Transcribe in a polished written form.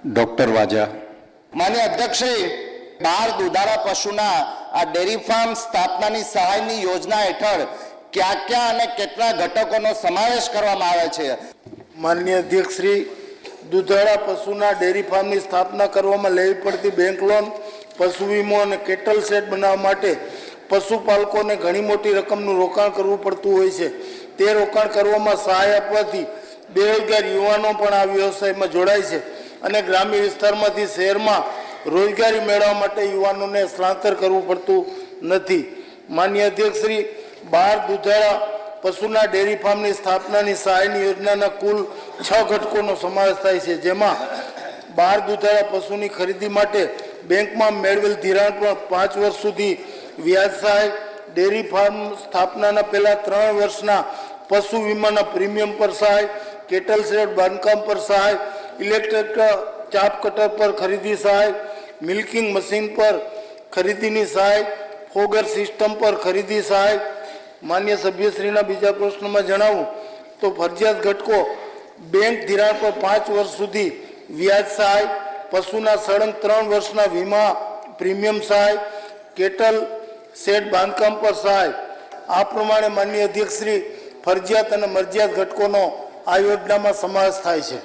Doctor વાજા. માન્ય અધ્યક્ષશ્રી, 12 દુધાળા પશુના આ ડેરી ફાર્મ સ્થાપનાની સહાયની યોજના હેઠળ ક્યાં ક્યાં અને કેટલા ઘટકોનો સમાવેશ કરવામાં આવે છે? માન્ય અધ્યક્ષશ્રી, દુધાળા પશુના ડેરી ફાર્મની સ્થાપના કરવામાં લેવી પડતી બેંક લોન, પશુ વીમો અને કેટલ શેડ બનાવવા માટે પશુપાલકોને ઘણી મોટી રકમનું રોકાણ કરવું પડતું હોય છે. તે રોકાણ કરવામાં સહાય આપવાથી બેરોજગાર યુવાનો પણ આ વ્યવસાયમાં જોડાય છે અને ગ્રામ્ય વિસ્તારમાંથી શહેરમાં રોજગારી મેળવવા માટે યુવાનોને સ્થળાંતર કરવું પડતું નથી. માન્ય અધ્યક્ષશ્રી, 12 દુધાળા પશુના ડેરી ફાર્મની સ્થાપનાની સહાયની યોજનાના કુલ 6 ઘટકોનો સમાવેશ થાય છે, જેમાં 12 દુધાળા પશુની ખરીદી માટે બેંકમાં મેળવેલ ધિરાણ પર 5 વર્ષ સુધી વ્યાજ સહાય, ડેરી ફાર્મ સ્થાપનાના પહેલા 3 વર્ષના પશુ વીમાના પ્રીમિયમ પર સહાય, કેટલ શેડ બાંધકામ પર સહાય, ઇલેક્ટ્રિક ચાપ કટર પર ખરીદી સહાય, મિલ્કિંગ મશીન પર ખરીદીની સહાય, ફોગર સિસ્ટમ પર ખરીદી સહાય. માન્ય સભ્યશ્રીના બીજા પ્રશ્નમાં જણાવું તો ફરજિયાત ઘટકો બેંક ધિરાણ પર 5 વર્ષ સુધી વ્યાજ સહાય, પશુના સળંગ 3 વર્ષના વીમા પ્રીમિયમ સહાય, કેટલ શેડ બાંધકામ પર સહાય. આ પ્રમાણે માન્ય અધ્યક્ષશ્રી, ફરજિયાત અને મરજિયાત ઘટકોનો આ યોજનામાં સમાવેશ થાય છે.